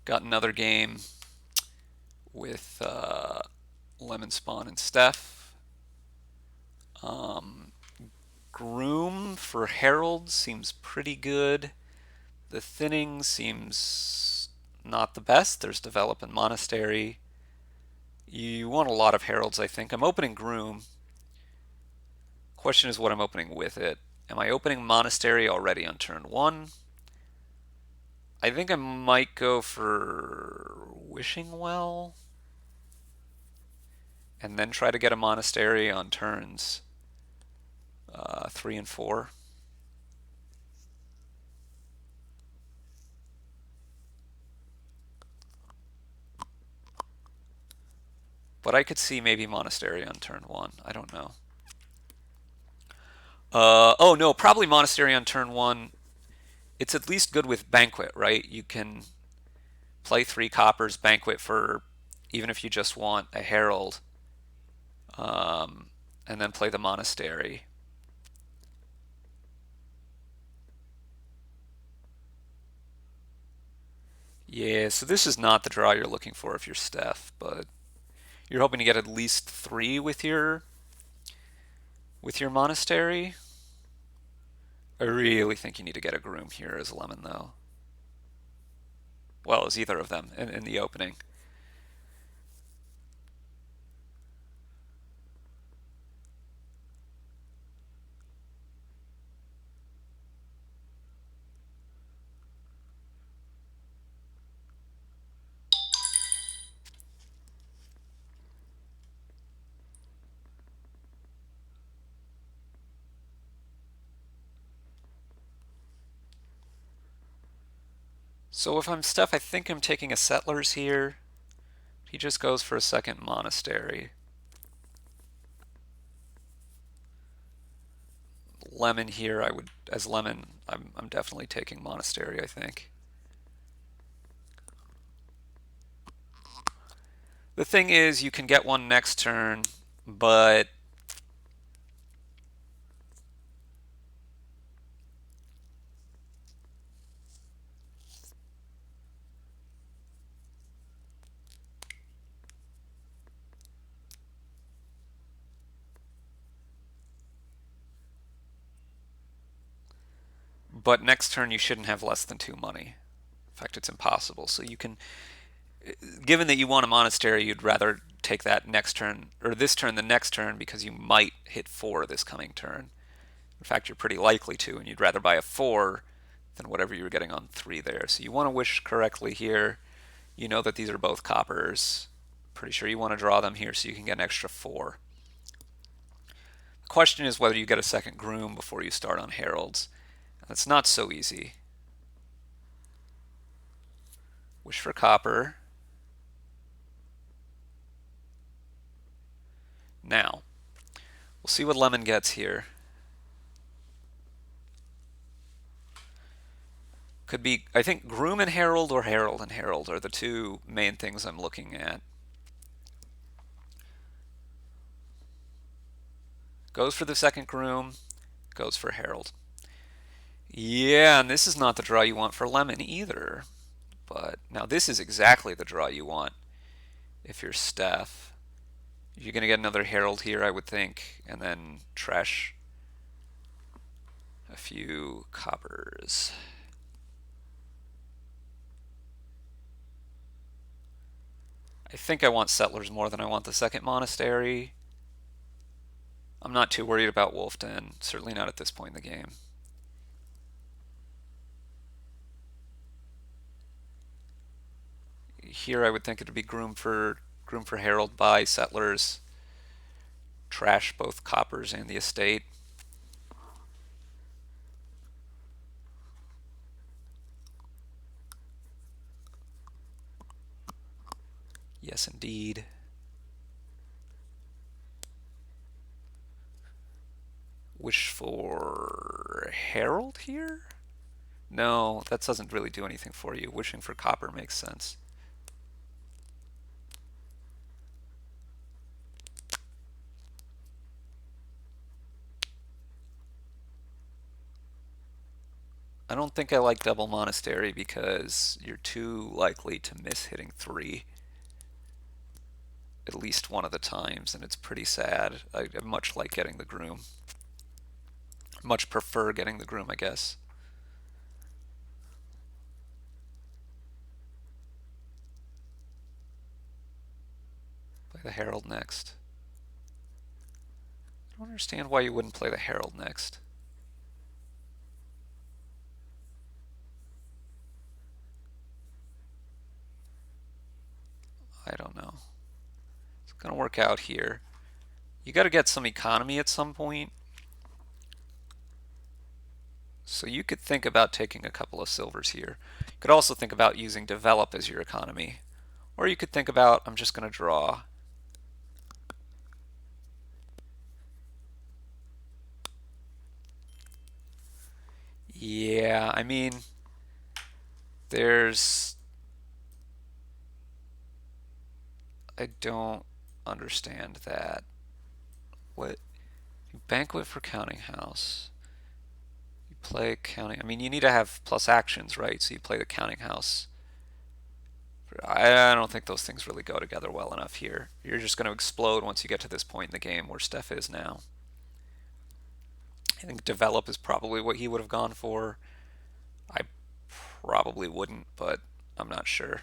Got another game with Lemonspawn and Stef. Um, Groom for Herald seems pretty good. The thinning seems not the best. There's Develop and Monastery. You want a lot of Heralds, I think. I'm opening Groom. Question is what I'm opening with it. Am I opening Monastery already on turn 1? I think I might go for Wishing Well and then try to get a Monastery on turns 3 and 4. But I could see maybe Monastery on turn 1. I don't know. Oh no, probably Monastery on turn 1. It's at least good with Banquet, right? You can play 3 coppers, Banquet for even if you just want a Herald, um, and then play the Monastery. Yeah, so this is not the draw you're looking for if you're Steph, but you're hoping to get at least 3 with your Monastery. I really think you need to get a Groom here as a Lemon, though. Well, as either of them in the opening. So if I'm Steph, I think I'm taking a Settlers here. He just goes for a second Monastery. Lemon here, I would, as Lemon, I'm definitely taking Monastery, I think. The thing is, you can get one next turn, but next turn you shouldn't have less than 2 money. In fact, it's impossible. So you can, given that you want a Monastery, you'd rather take that next turn, or this turn the next turn, because you might hit 4 this coming turn. In fact, you're pretty likely to, and you'd rather buy a 4 than whatever you were getting on 3 there. So you want to wish correctly here. You know that these are both coppers. Pretty sure you want to draw them here so you can get an extra 4. The question is whether you get a second Groom before you start on Heralds. That's not so easy. Wish for copper. Now, we'll see what Lemon gets here. Could be, I think, Groom and Herald or Herald and Herald are the two main things I'm looking at. Goes for the second Groom, goes for Herald. Yeah, and this is not the draw you want for Lemon either. But now this is exactly the draw you want if you're Steph. You're going to get another Herald here, I would think, and then trash a few coppers. I think I want Settlers more than I want the second Monastery. I'm not too worried about Wolf Den, certainly not at this point in the game. Here I would think it would be Groom for Herald by Settlers. Trash both coppers and the estate. Yes, indeed. Wish for Herald here? No, that doesn't really do anything for you. Wishing for copper makes sense. I don't think I like double monastery because you're too likely to miss hitting 3 at least one of the times, and it's pretty sad. I much like getting the groom. Much prefer getting the groom, I guess. Play the herald next. I don't understand why you wouldn't play the herald next. I don't know. It's gonna work out here. You gotta get some economy at some point. So you could think about taking a couple of silvers here. You could also think about using develop as your economy. Or you could think about, I'm just gonna draw. Yeah, I mean, there's... I don't understand that. What? You banquet for counting house. You play counting... I mean, you need to have plus actions, right? So you play the counting house. I don't think those things really go together well enough here. You're just going to explode once you get to this point in the game where Stef is now. I think develop is probably what he would have gone for. I probably wouldn't, but I'm not sure.